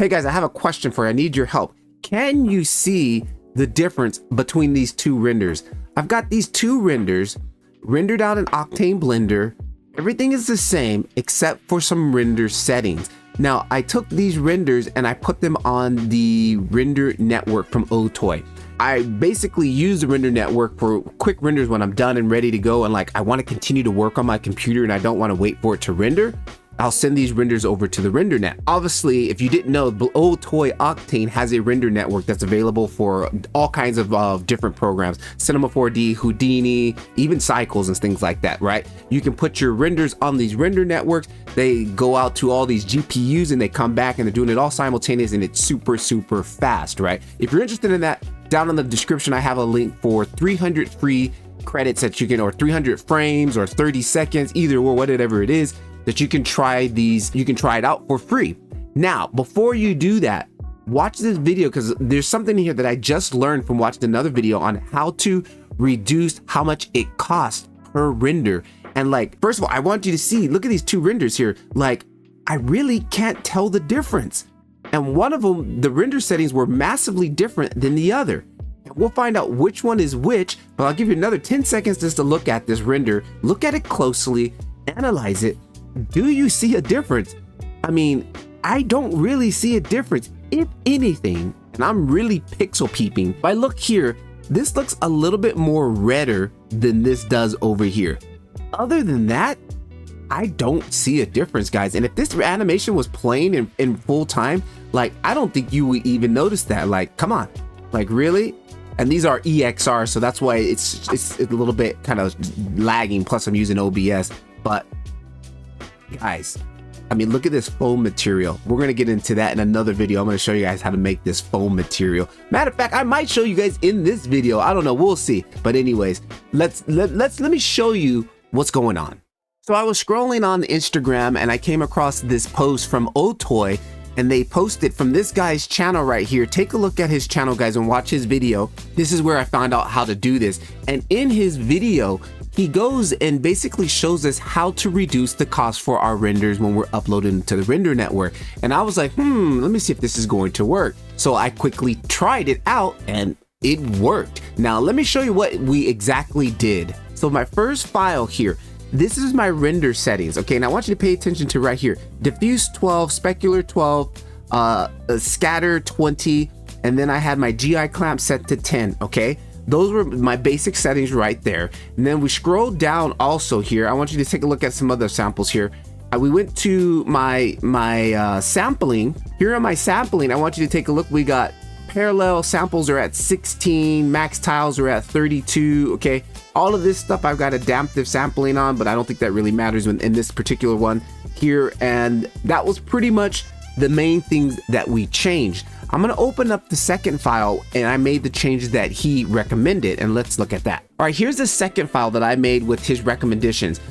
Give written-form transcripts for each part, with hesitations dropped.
Hey guys, I have a question for you. I need your help. Can you see the difference between these two renders? I've got these two renders rendered out in Octane Blender. Everything is the same except for some render settings. Now, I took these renders and I put them on the render network from Octane. I basically use the render network for quick renders when I'm done and ready to go, and like I want to continue to work on my computer and I don't want to wait for it to render. I'll send these renders over to the render net. Obviously, if you didn't know, Toy Octane has a render network that's available for all kinds of different programs, Cinema 4D, Houdini, even Cycles and things like that, right? You can put your renders on these render networks. They go out to all these GPUs and they come back and they're doing it all simultaneous, and it's super, super fast, right? If you're interested in that, down in the description, I have a link for 300 free credits that you can, or 300 frames or 30 seconds, either or whatever it is, that you can try these. You can try it out for free. Now, before you do that, watch this video, because there's something here that I just learned from watching another video on how to reduce how much it costs per render. And like, first of all, I want you to see, look at these two renders here. Like, I really can't tell the difference. And one of them, the render settings were massively different than the other. And we'll find out which one is which, but I'll give you another 10 seconds just to look at this render. Look at it closely, analyze it. Do you see a difference? I mean, I don't really see a difference, if anything, and I'm really pixel peeping. If I look here, this looks a little bit more redder than this does over here. Other than that, I don't see a difference, guys. And if this animation was playing in full time, like, I don't think you would even notice that. Like, come on, like, really? And these are EXR, so that's why it's a little bit kind of lagging. Plus, I'm using OBS. But guys, I mean, look at this foam material. We're gonna get into that in another video. I'm gonna show you guys how to make this foam material. Matter of fact, I might show you guys in this video. I don't know. We'll see. But anyways, let me show you what's going on. So I was scrolling on Instagram and I came across this post from Octane, and they posted from this guy's channel right here. Take a look at his channel, guys, and watch his video. This is where I found out how to do this. And in his video, he goes and basically shows us how to reduce the cost for our renders when we're uploading to the render network. And I was like, let me see if this is going to work. So I quickly tried it out and it worked. Now let me show you what we exactly did. So my first file here, this is my render settings. Okay, now I want you to pay attention to right here. Diffuse 12, specular 12, scatter 20, and then I had my GI clamp set to 10, okay? Those were my basic settings right there. And then we scroll down also here. I want you to take a look at some other samples here. We went to my sampling. Here on my sampling, I want you to take a look. We got parallel samples are at 16, max tiles are at 32, okay? All of this stuff I've got adaptive sampling on, but I don't think that really matters in this particular one here. And that was pretty much the main things that we changed. I'm gonna open up the second file, and I made the changes that he recommended, and let's look at that. All right, here's the second file that I made with his recommendations.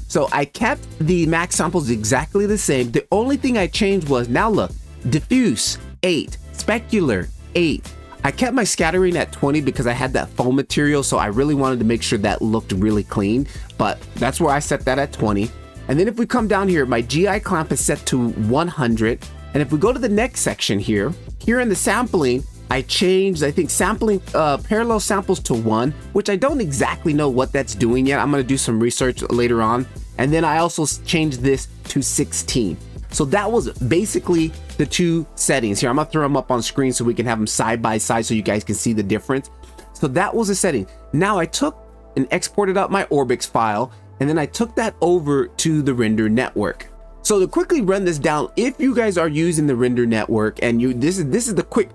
So I kept the max samples exactly the same. The only thing I changed was, now look, diffuse 8, specular 8. I kept my scattering at 20 because I had that foam material, so I really wanted to make sure that looked really clean, but that's where I set that at 20. And then if we come down here, my GI clamp is set to 100. And if we go to the next section here in the sampling, I changed, I think, sampling parallel samples to 1, which I don't exactly know what that's doing yet. I'm gonna do some research later on. And then I also changed this to 16. So that was basically the two settings here. I'm gonna throw them up on screen so we can have them side by side so you guys can see the difference. So that was a setting. Now I took and exported out my Orbix file, and then I took that over to the render network. So to quickly run this down, if you guys are using the render network and this is a quick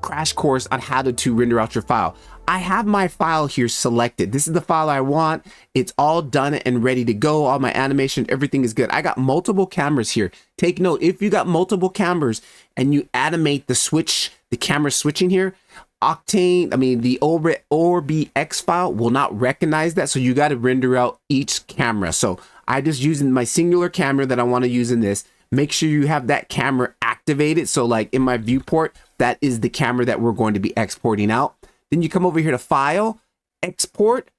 crash course on how to render out your file. I have my file here selected. This is the file I want. It's all done and ready to go. All my animation, everything is good. I got multiple cameras here. Take note, if you got multiple cameras and you animate the camera switching here, Octane, the ORBX file will not recognize that. So you got to render out each camera. So I just using my singular camera that I want to use in this. Make sure you have that camera activated. So like in my viewport, that is the camera that we're going to be exporting out. Then you come over here to File, Export,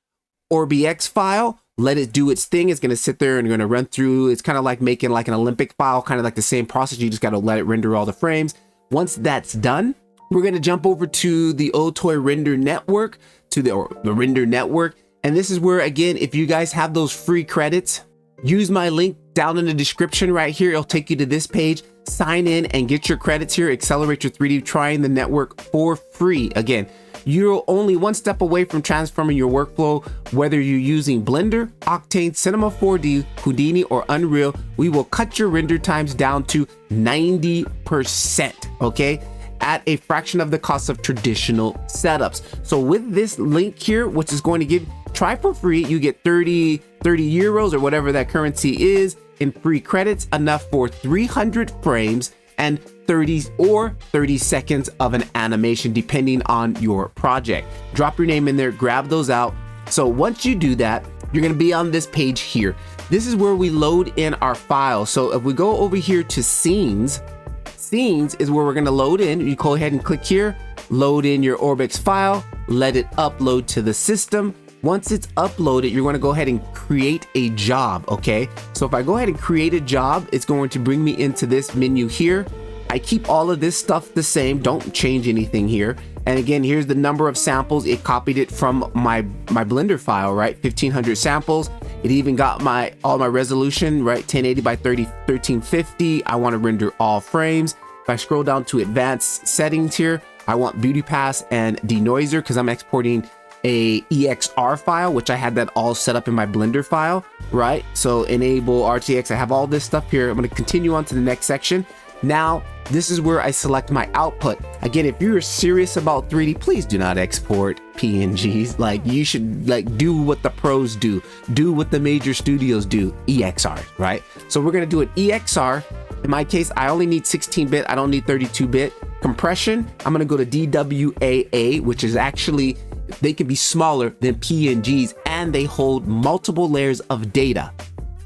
ORBX file. let it do its thing. It's going to sit there and going to run through. It's kind of like making like an Olympic file, kind of like the same process. You just got to let it render all the frames. Once that's done, we're going to jump over to the Octane render network, to the render network. And this is where, again, if you guys have those free credits, use my link down in the description right here. It'll take you to this page. Sign in and get your credits here. Accelerate your 3D trying the network for free. Again, you're only one step away from transforming your workflow, whether you're using Blender, Octane, Cinema 4D, Houdini, or Unreal. We will cut your render times down to 90%, okay? At a fraction of the cost of traditional setups. So with this link here, which is going to give, try for free, you get 30 euros or whatever that currency is in free credits, enough for 300 frames and 30 seconds of an animation, depending on your project. Drop your name in there, grab those out. So once you do that, you're gonna be on this page here. This is where we load in our file. So if we go over here to scenes is where we're gonna load in. You go ahead and click here, load in your Orbx file, let it upload to the system. Once it's uploaded, you're gonna go ahead and create a job, okay? So if I go ahead and create a job, it's going to bring me into this menu here. I keep all of this stuff the same, don't change anything here. And again, here's the number of samples. It copied it from my Blender file, right? 1500 samples. It even got all my resolution, right? 1080 by 1350. I want to render all frames. If I scroll down to advanced settings here, I want beauty pass and denoiser because I'm exporting a EXR file, which I had that all set up in my Blender file, right? So enable RTX. I have all this stuff here. I'm going to continue on to the next section. Now, this is where I select my output. Again, if you're serious about 3D, please do not export PNGs. Like, you should do what the pros do what the major studios do, EXR, right? So we're gonna do an EXR. In my case, I only need 16-bit. I don't need 32-bit. Compression, I'm gonna go to DWAA, which is actually, they can be smaller than PNGs and they hold multiple layers of data.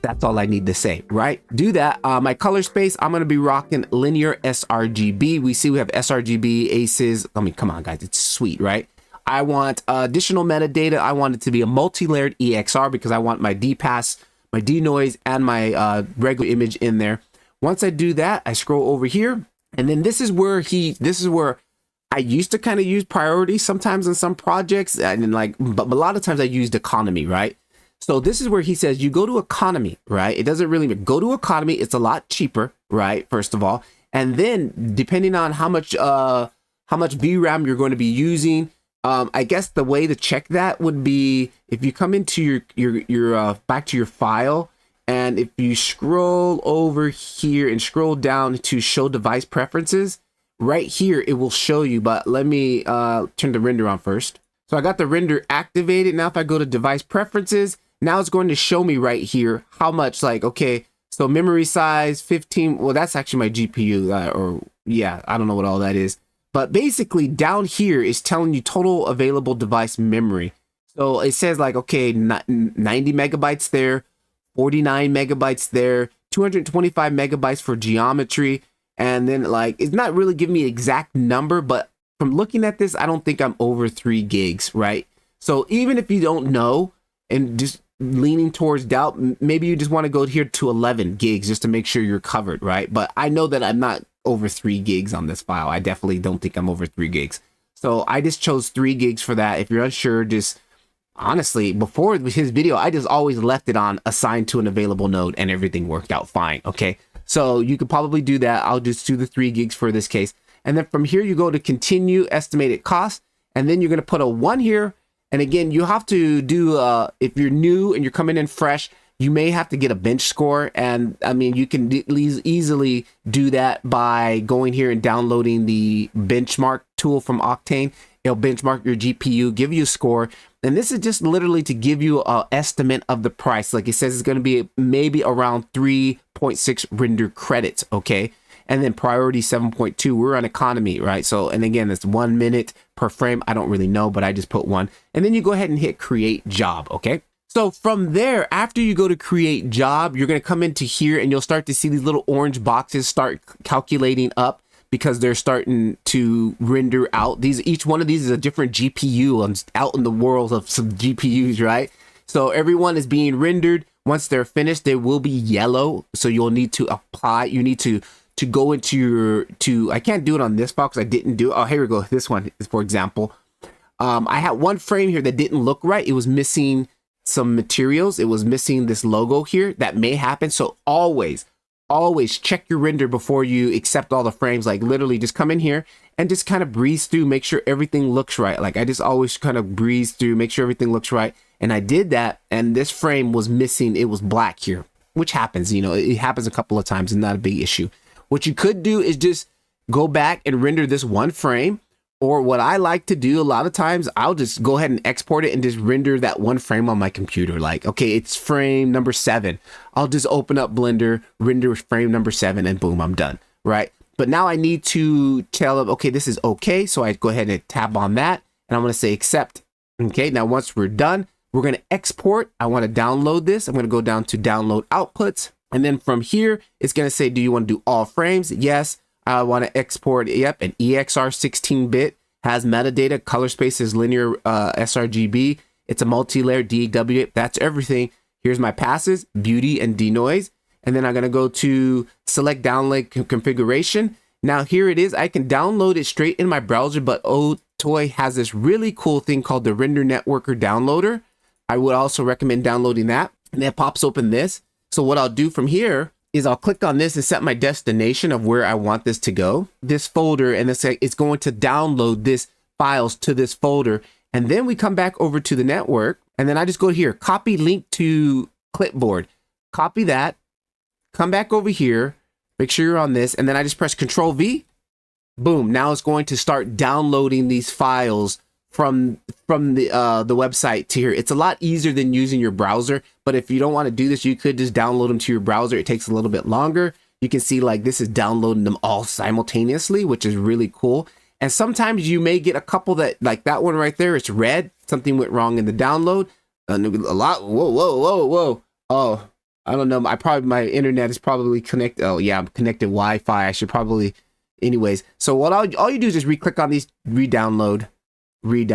That's all I need to say, right? Do that. My color space, I'm gonna be rocking linear sRGB. We see we have sRGB, ACES. I mean, come on guys, it's sweet, right? I want additional metadata. I want it to be a multi-layered EXR because I want my DPass, my denoise, and my regular image in there. Once I do that, I scroll over here, and then this is where I used to kind of use priority sometimes in some projects, and then but a lot of times I used economy, right? So this is where he says you go to economy, right? It doesn't really go to economy. It's a lot cheaper, right? First of all, and then depending on how much VRAM you're going to be using, I guess the way to check that would be if you come into your back to your file, and if you scroll over here and scroll down to show device preferences, right here it will show you. But let me turn the render on first. So I got the render activated. Now if I go to device preferences, now it's going to show me right here how much, okay, so memory size 15, well, that's actually my GPU, or yeah, I don't know what all that is. But basically down here is telling you total available device memory. So it says okay, 90 megabytes there, 49 megabytes there, 225 megabytes for geometry. And then it's not really giving me an exact number, but from looking at this, I don't think I'm over 3 gigs, right? So even if you don't know and just leaning towards doubt, maybe you just want to go here to 11 gigs just to make sure you're covered, right? But I know that I'm not over 3 gigs on this file. I definitely don't think I'm over 3 gigs. So I just chose 3 gigs for that. If you're unsure, just honestly, before his video, I just always left it on assigned to an available node and everything worked out fine, okay? So you could probably do that. I'll just do the 3 gigs for this case. And then from here, you go to continue estimated cost, and then you're going to put a 1 here. And again, you have to do, if you're new and you're coming in fresh, you may have to get a bench score. And I mean, you can easily do that by going here and downloading the benchmark tool from Octane. It'll benchmark your GPU, give you a score. And this is just literally to give you an estimate of the price. Like it says, it's going to be maybe around 3.6 render credits, okay? And then priority 7.2, we're on economy, right? So, and again, it's 1 minute per frame. I don't really know, but I just put 1. And then you go ahead and hit create job, okay? So from there, after you go to create job, you're gonna come into here and you'll start to see these little orange boxes start calculating up because they're starting to render out. Each one of these is a different GPU out in the world of some GPUs, right? So everyone is being rendered. Once they're finished, they will be yellow. So you'll need to apply. You need to go into your I can't do it on this file because I didn't do it. Oh, here we go. This one is, for example, I had one frame here that didn't look right. It was missing some materials. It was missing this logo here. That may happen. So always check your render before you accept all the frames. Like literally just come in here and just kind of breeze through, make sure everything looks right. Like I just always kind of breeze through, make sure everything looks right. And I did that, and this frame was missing. It was black here, which happens, you know, it happens a couple of times and not a big issue. What you could do is just go back and render this one frame. Or what I like to do a lot of times, I'll just go ahead and export it and just render that one frame on my computer. Like, okay, it's frame number 7. I'll just open up Blender, render frame number 7, and boom, I'm done, right? But now I need to tell them, okay, this is okay. So I go ahead and tap on that, and I'm gonna say accept. Okay, now once we're done, we're gonna export. I wanna download this. I'm gonna go down to download outputs. And then from here, it's gonna say, do you wanna do all frames? Yes. I want to export, yep, an EXR 16-bit, has metadata, color space is linear sRGB, it's a multi-layer DAW, that's everything. Here's my passes, beauty and denoise, and then I'm going to go to select download configuration. Now here it is, I can download it straight in my browser, but Octane has this really cool thing called the Render Networker Downloader. I would also recommend downloading that, and it pops open this. So what I'll do from here is I'll click on this and set my destination of where I want this to go, this folder, and it's going to download this files to this folder. And then we come back over to the network, and then I just go here, copy link to clipboard, copy that, come back over here, make sure you're on this, and then I just press Control V, boom. Now it's going to start downloading these files from the website to here. It's a lot easier than using your browser, but if you don't want to do this, you could just download them to your browser. It takes a little bit longer. You can see like this is downloading them all simultaneously, which is really cool. And sometimes you may get a couple that, like that one right there, it's red. Something went wrong in the download. A lot. Whoa. Oh, I don't know. My internet is probably connected. Oh yeah, I'm connected Wi-Fi. I should probably, anyways. So what all you do is just re-click on these, re-download. Like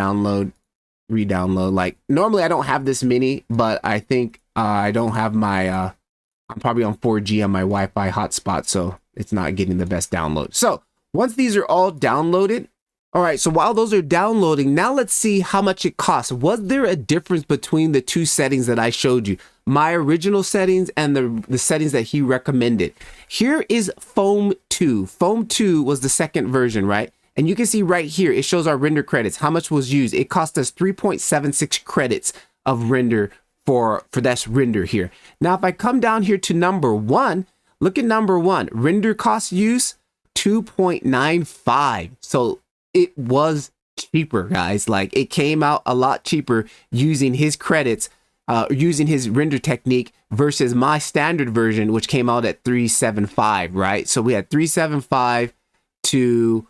normally I don't have this many, but I think I don't have my I'm probably on 4G on my Wi-Fi hotspot, so it's not getting the best download. So once these are all downloaded, all right, so while those are downloading, now let's see how much it costs. Was there a difference between the two settings that I showed you, my original settings and the settings that he recommended? Here is Foam 2. Foam 2 was the second version, right? And you can see right here, it shows our render credits, how much was used. It cost us 3.76 credits of render for this render here. Now, if I come down here to number 1, look at number 1, render cost use, 2.95. So it was cheaper, guys. Like it came out a lot cheaper using his credits, using his render technique versus my standard version, which came out at 375, right? So we had 375 to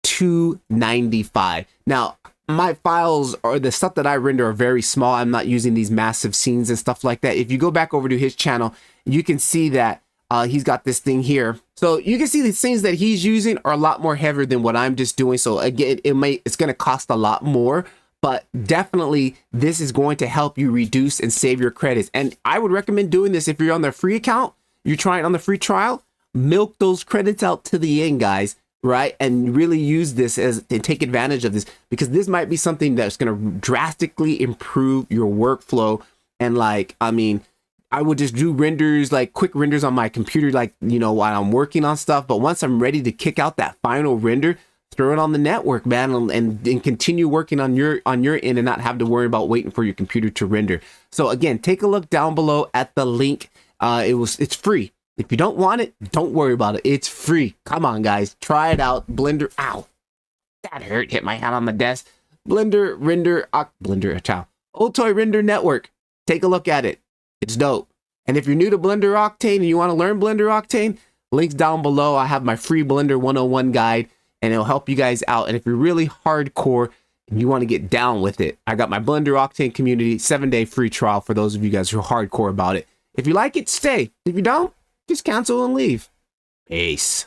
295. Now my files or the stuff that I render are very small. I'm not using these massive scenes and stuff like that. If you go back over to his channel, you can see that he's got this thing here. So you can see the things that he's using are a lot more heavier than what I'm just doing. So again, it's going to cost a lot more, but definitely this is going to help you reduce and save your credits. And I would recommend doing this if you're on the free account, you're trying on the free trial, milk those credits out to the end, guys. Right, and really use this and take advantage of this, because this might be something that's going to drastically improve your workflow. And like, I mean, I would just do renders, like quick renders on my computer, like, you know, while I'm working on stuff. But once I'm ready to kick out that final render, throw it on the network, man, and continue working on your end and not have to worry about waiting for your computer to render. So again, take a look down below at the link. It's free. If you don't want it, don't worry about it. It's free. Come on, guys. Try it out. Blender. Ow. That hurt. Hit my hand on the desk. Blender, render, ciao. Octane Render Network. Take a look at it. It's dope. And if you're new to Blender Octane and you want to learn Blender Octane, links down below. I have my free Blender 101 guide, and it'll help you guys out. And if you're really hardcore and you want to get down with it, I got my Blender Octane community 7-day free trial for those of you guys who are hardcore about it. If you like it, stay. If you don't, just cancel and leave. Peace.